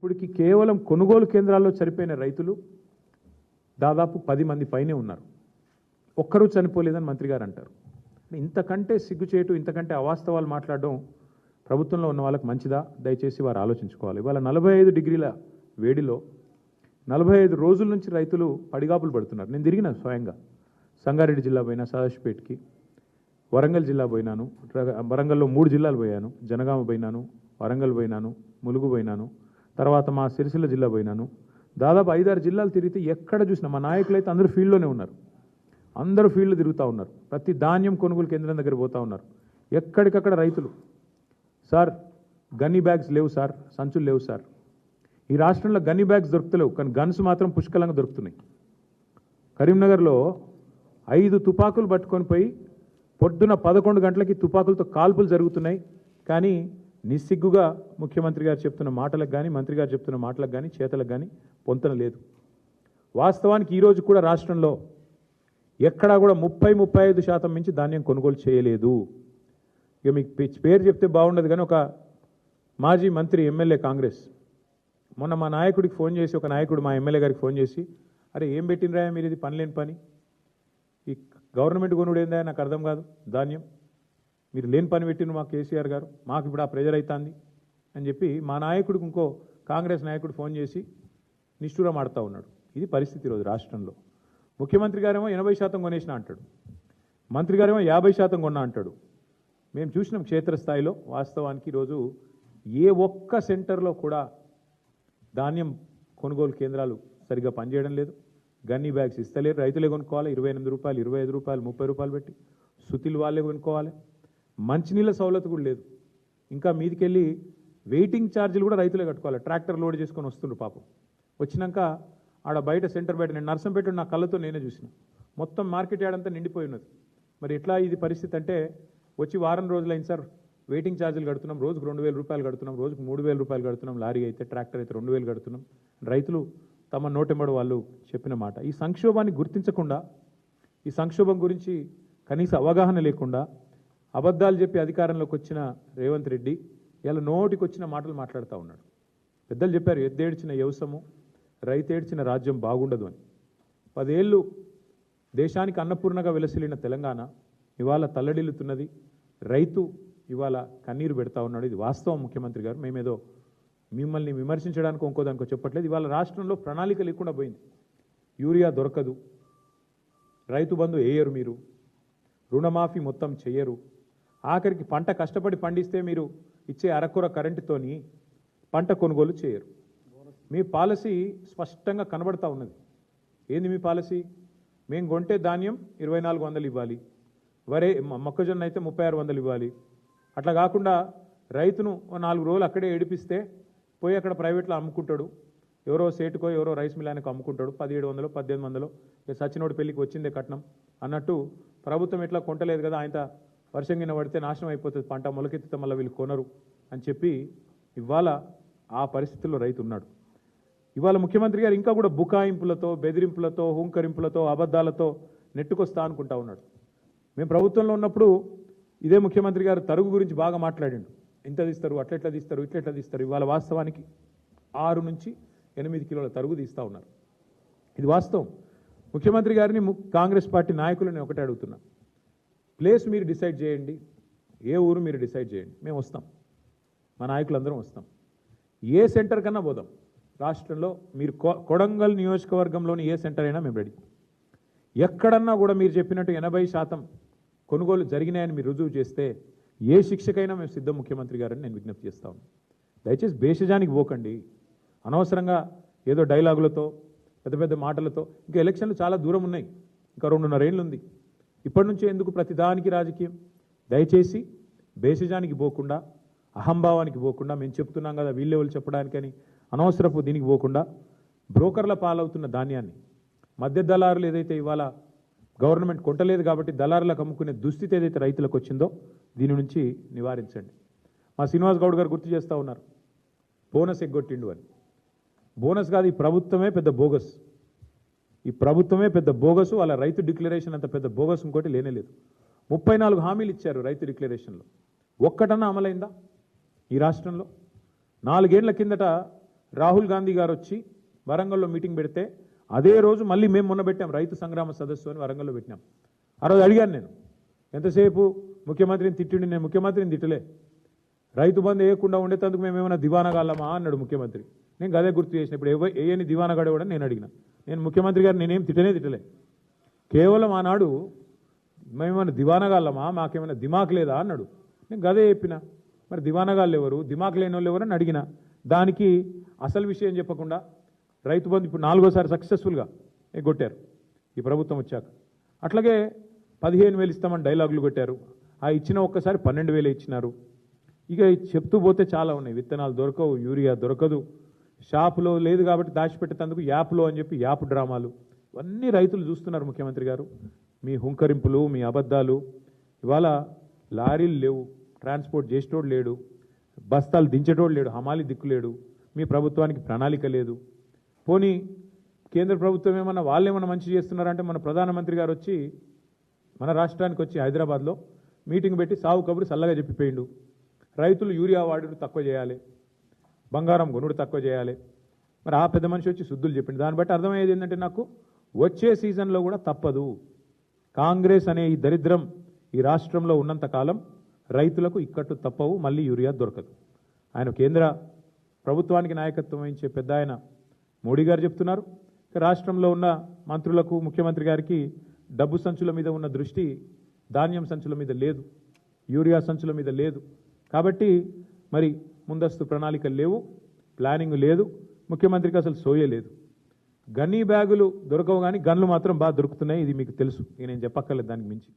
ఇప్పటికి కేవలం కొనుగోలు కేంద్రాల్లో చనిపోయిన రైతులు దాదాపు 10 మంది పైనే ఉన్నారు. ఒక్కరూ చనిపోలేదని మంత్రి గారు అంటారు. ఇంతకంటే సిగ్గుచేటు, ఇంతకంటే అవాస్తవాలు మాట్లాడడం ప్రభుత్వంలో ఉన్న వాళ్ళకి మంచిదా? దయచేసి వారు ఆలోచించుకోవాలి. ఇవాళ 45 డిగ్రీల వేడిలో 45 రోజుల నుంచి రైతులు పడిగాపులు పడుతున్నారు. నేను తిరిగిన స్వయంగా సంగారెడ్డి జిల్లా పోయినా, సదాశివపేటకి, వరంగల్ జిల్లా పోయినాను, వరంగల్లో 3 జిల్లాలు పోయాను, జనగామ పోయినాను, వరంగల్ పోయినాను, ములుగు పోయినాను, తర్వాత మా సిరిసిల్ల జిల్లా పోయినాను. దాదాపు 5-6 జిల్లాలు తిరిగితే ఎక్కడ చూసినా మా నాయకులు అయితే అందరూ ఫీల్డ్లోనే ఉన్నారు. అందరూ ఫీల్డ్ తిరుగుతూ ఉన్నారు. ప్రతి ధాన్యం కొనుగోలు కేంద్రం దగ్గర పోతూ ఉన్నారు. ఎక్కడికక్కడ రైతులు, సార్ గన్నీ బ్యాగ్స్ లేవు సార్, సంచులు లేవు సార్. ఈ రాష్ట్రంలో గన్నీ బ్యాగ్స్ దొరుకుతలేవు, కానీ గన్స్ మాత్రం పుష్కలంగా దొరుకుతున్నాయి. కరీంనగర్లో 5 తుపాకులు పట్టుకొని పోయి పొద్దున 11 గంటలకి తుపాకులతో కాల్పులు జరుగుతున్నాయి. కానీ నిస్సిగ్గుగా ముఖ్యమంత్రి గారు చెప్తున్న మాటలకు కానీ, మంత్రి గారు చెప్తున్న మాటలకు కానీ, చేతలకు కానీ పొంతన లేదు. వాస్తవానికి ఈరోజు కూడా రాష్ట్రంలో ఎక్కడా కూడా 30-35% మించి ధాన్యం కొనుగోలు చేయలేదు. ఇక మీకు పేరు చెప్తే బాగుండదు, కానీ ఒక మాజీ మంత్రి, ఎమ్మెల్యే, కాంగ్రెస్, మొన్న మా నాయకుడికి ఫోన్ చేసి, ఒక నాయకుడు మా ఎమ్మెల్యే గారికి ఫోన్ చేసి, అరే ఏం పెట్టినరా మీరు, ఇది పని లేని పని, ఈ గవర్నమెంట్ కొనుడు ఏందా నాకు అర్థం కాదు, ధాన్యం మీరు లేని పని పెట్టిన మా కేసీఆర్ గారు, మాకు ఇప్పుడు ఆ ప్రెజర్ అవుతుంది అని చెప్పి మా నాయకుడికి ఇంకో కాంగ్రెస్ నాయకుడు ఫోన్ చేసి నిష్ఠూరం ఆడుతూ ఉన్నాడు. ఇది పరిస్థితి ఈరోజు రాష్ట్రంలో. ముఖ్యమంత్రి గారేమో 80% కొనేసిన అంటాడు, మంత్రి గారేమో 50% కొన్నా అంటాడు. మేము చూసినాం క్షేత్రస్థాయిలో. వాస్తవానికి ఈరోజు ఏ ఒక్క సెంటర్లో కూడా ధాన్యం కొనుగోలు కేంద్రాలు సరిగ్గా పనిచేయడం లేదు. గన్నీ బ్యాగ్స్ ఇస్తలేరు, రైతులే కొనుక్కోవాలి. 28 రూపాయలు, 25 రూపాయలు, 30 రూపాయలు పెట్టి సుతిలు వాళ్ళే కొనుక్కోవాలి. మంచినీళ్ళ సౌలత్ కూడా లేదు. ఇంకా మీదికెళ్ళి వెయిటింగ్ ఛార్జీలు కూడా రైతులే కట్టుకోవాలి. ట్రాక్టర్ లోడ్ చేసుకొని వస్తుండ్రు పాపం. వచ్చినాక ఆడ బయట సెంటర్ బయట, నేను నర్సంపేట నా కళ్ళతో నేనే చూసిన, మొత్తం మార్కెట్ యార్డ్ అంతా నిండిపోయి ఉన్నది. మరి ఎట్లా ఇది పరిస్థితి అంటే, వచ్చి వారం రోజులైంది సార్, వెయిటింగ్ ఛార్జీలు కడుతున్నాం, రోజుకు 2000 రూపాయలు కడుతున్నాం, రోజుకు 3000 రూపాయలు కడుతున్నాం, లారీ అయితే, ట్రాక్టర్ అయితే 2000 కడుతున్నాం. రైతులు తమ నోటెంబడి వాళ్ళు చెప్పిన మాట. ఈ సంక్షోభాన్ని గుర్తించకుండా, ఈ సంక్షోభం గురించి కనీస అవగాహన లేకుండా అబద్ధాలు చెప్పి అధికారంలోకి వచ్చిన రేవంత్ రెడ్డి ఇలా నోటికి వచ్చిన మాటలు మాట్లాడుతూ ఉన్నాడు. పెద్దలు చెప్పారు, ఎద్దేడ్చిన వ్యవసము, రైతేడ్చిన రాజ్యం బాగుండదు అని. 10 ఏళ్ళు దేశానికి అన్నపూర్ణగా విలసిల్లిన తెలంగాణ ఇవాళ తల్లడిల్లుతున్నది. రైతు ఇవాళ కన్నీరు పెడతా ఉన్నాడు. ఇది వాస్తవం ముఖ్యమంత్రి గారు. మేమేదో మిమ్మల్ని విమర్శించడానికి ఇంకోదానికో చెప్పట్లేదు. ఇవాళ రాష్ట్రంలో ప్రణాళిక లేకుండా పోయింది. యూరియా దొరకదు, రైతు బంధు వేయరు, మీరు రుణమాఫీ మొత్తం చెయ్యరు, ఆఖరికి పంట కష్టపడి పండిస్తే మీరు ఇచ్చే అరకొర కరెంటుతోని పంట కొనుగోలు చేయరు. మీ పాలసీ స్పష్టంగా కనబడతా ఉన్నది. ఏంది మీ పాలసీ? మేము కొంటే ధాన్యం 2400 ఇవ్వాలి, వరే మొక్కజొన్న అయితే 3600 ఇవ్వాలి. అట్లా కాకుండా రైతును 4 రోజులు అక్కడే ఏడిపిస్తే పోయి అక్కడ ప్రైవేట్లో అమ్ముకుంటాడు. ఎవరో సేటుకో ఎవరో రైస్ మిల్ ఆయనకు అమ్ముకుంటాడు. 1700, 1800 సచినోడి పెళ్లికి వచ్చిందే కట్నం అన్నట్టు. ప్రభుత్వం ఎట్లా కొంటలేదు కదా, ఆయన వర్షం కింద పడితే నాశనం అయిపోతుంది పంట, మొలకెత్తితే మళ్ళీ వీళ్ళు కొనరు అని చెప్పి ఇవాళ ఆ పరిస్థితుల్లో రైతు ఉన్నాడు. ఇవాళ ముఖ్యమంత్రి గారు ఇంకా కూడా బుకాయింపులతో, బెదిరింపులతో, హుంకరింపులతో, అబద్ధాలతో నెట్టుకొస్తా అనుకుంటా ఉన్నాడు. మేము ప్రభుత్వంలో ఉన్నప్పుడు ఇదే ముఖ్యమంత్రి గారు తరుగు గురించి బాగా మాట్లాడిండు. ఇంత తీస్తారు, అట్లెట్లా తీస్తారు, ఇట్లెట్లా తీస్తారు. ఇవాళ వాస్తవానికి 6 నుంచి 8 కిలోల తరుగు తీస్తూ ఉన్నారు. ఇది వాస్తవం. ముఖ్యమంత్రి గారిని, కాంగ్రెస్ పార్టీ నాయకులను ఒకటే అడుగుతున్నా, ప్లేస్ మీరు డిసైడ్ చేయండి, ఏ ఊరు మీరు డిసైడ్ చేయండి, మేము వస్తాం, మా నాయకులందరం వస్తాం. ఏ సెంటర్ కన్నా పోదాం రాష్ట్రంలో. మీరు కొడంగల్ నియోజకవర్గంలోని ఏ సెంటర్ అయినా మేము రెడీ. ఎక్కడన్నా కూడా మీరు చెప్పినట్టు 80% కొనుగోలు జరిగినాయని మీరు రుజువు చేస్తే ఏ శిక్షకైనా మేము సిద్ధం ముఖ్యమంత్రి గారని నేను విజ్ఞప్తి చేస్తా ఉన్నాను. దయచేసి భేషజానికి పోకండి. అనవసరంగా ఏదో డైలాగులతో, పెద్ద పెద్ద మాటలతో. ఇంకా ఎలక్షన్లు చాలా దూరం ఉన్నాయి, ఇంకా 2.5 ఏళ్ళు ఉంది. ఇప్పటి నుంచే ఎందుకు ప్రతిదానికి రాజకీయం? దయచేసి భేషజానికి పోకుండా, అహంభావానికి పోకుండా, మేము చెప్తున్నాం కదా వీళ్ళెవరు చెప్పడానికని అనవసరపు దీనికి పోకుండా, బ్రోకర్ల పాలవుతున్న ధాన్యాన్ని, మధ్య దళారులు ఏదైతే ఇవాళ గవర్నమెంట్ కొంటలేదు కాబట్టి దళారులకు అమ్ముకునే దుస్థితి ఏదైతే రైతులకు వచ్చిందో దీని నుంచి నివారించండి. మా శ్రీనివాస్ గౌడ్ గారు గుర్తు చేస్తూ ఉన్నారు, బోనస్ ఎగ్గొట్టిండు అని. బోనస్ కాదు, ఈ ప్రభుత్వమే పెద్ద బోగస్. ఈ ప్రభుత్వమే పెద్ద బోగసు. వాళ్ళ రైతు డిక్లరేషన్ అంత పెద్ద బోగస్ ఇంకోటి లేనేలేదు. 34 హామీలు ఇచ్చారు రైతు డిక్లరేషన్లో. ఒక్కటన్నా అమలైందా ఈ రాష్ట్రంలో? 4 ఏళ్ల కిందట రాహుల్ గాంధీ గారు వచ్చి వరంగల్లో మీటింగ్ పెడితే అదే రోజు మళ్ళీ మేము మొన్న పెట్టాం రైతు సంగ్రామ సదస్సు అని వరంగల్లో పెట్టినాం. ఆ రోజు అడిగాను నేను, ఎంతసేపు ముఖ్యమంత్రిని తిట్టిండి, నేను ముఖ్యమంత్రిని తిట్టలే, రైతు బంధు వేయకుండా ఉండేందుకు మేము ఏమైనా దివానగాళ్ళమా అన్నాడు ముఖ్యమంత్రి. నేను గదే గుర్తు చేసిన. ఇప్పుడు ఏని దివానగాడు కూడా నేను అడిగిన. నేను ముఖ్యమంత్రి గారు నేనేం తిట్టలే. కేవలం ఆనాడు మేమేమైనా దివానగాళ్ళమా, మాకేమైనా దిమాక్ లేదా అన్నాడు. నేను గదే చెప్పిన. మరి దివానగాళ్ళు ఎవరు, దిమాక్ లేని వాళ్ళు ఎవరు అని అడిగిన. దానికి అసలు విషయం చెప్పకుండా రైతు బంధు ఇప్పుడు 4వ సారి సక్సెస్ఫుల్గా కొట్టారు ఈ ప్రభుత్వం వచ్చాక. అట్లాగే 15,000 ఇస్తామని డైలాగులు కొట్టారు. ఆ ఇచ్చిన ఒక్కసారి 12,000 ఇచ్చినారు. ఇక చెప్తూ పోతే చాలా ఉన్నాయి. విత్తనాలు దొరకవు, యూరియా దొరకదు, షాపులో లేదు కాబట్టి దాచిపెట్టేందుకు యాప్లో అని చెప్పి యాప్ డ్రామాలు, ఇవన్నీ రైతులు చూస్తున్నారు. ముఖ్యమంత్రి గారు మీ హుంకరింపులు, మీ అబద్ధాలు. ఇవాళ లారీలు లేవు, ట్రాన్స్పోర్ట్ చేసేటోడు లేడు, బస్తాలు దించేటోడు లేడు, హమాలి దిక్కు లేడు, మీ ప్రభుత్వానికి ప్రణాళిక లేదు. పోనీ కేంద్ర ప్రభుత్వం ఏమన్నా వాళ్ళు ఏమన్నా మంచి చేస్తున్నారంటే మన ప్రధానమంత్రి గారు వచ్చి మన రాష్ట్రానికి వచ్చి హైదరాబాద్లో మీటింగ్ పెట్టి సాగు కబురు చల్లగా చెప్పిపోయిండు. రైతులు యూరియా వాడుడు తక్కువ చేయాలి, బంగారం కొనుడు తక్కువ చేయాలి. మరి ఆ పెద్ద మనిషి వచ్చి శుద్ధులు చెప్పిండు. దాన్ని బట్టి అర్థమయ్యేది ఏంటంటే నాకు వచ్చే సీజన్లో కూడా తప్పదు, కాంగ్రెస్ అనే ఈ దరిద్రం ఈ రాష్ట్రంలో ఉన్నంత కాలం రైతులకు ఇక్కట్టు తప్పవు, మళ్ళీ యూరియా దొరకదు. ఆయన కేంద్ర ప్రభుత్వానికి నాయకత్వం వహించే పెద్ద ఆయన మోడీ గారు చెప్తున్నారు. రాష్ట్రంలో ఉన్న మంత్రులకు, ముఖ్యమంత్రి గారికి డబ్బు సంచుల మీద ఉన్న దృష్టి ధాన్యం సంచుల మీద లేదు, యూరియా సంచుల మీద లేదు. కాబట్టి మరి ముందస్తు ప్రణాళికలు లేవు, ప్లానింగ్ లేదు, ముఖ్యమంత్రికి అసలు సోయే లేదు. గన్నీ బ్యాగులు దొరకవు కానీ గన్లు మాత్రం బాగా దొరుకుతున్నాయి. ఇది మీకు తెలుసు, నేను చెప్పక్కర్లేదు దానికి మించి.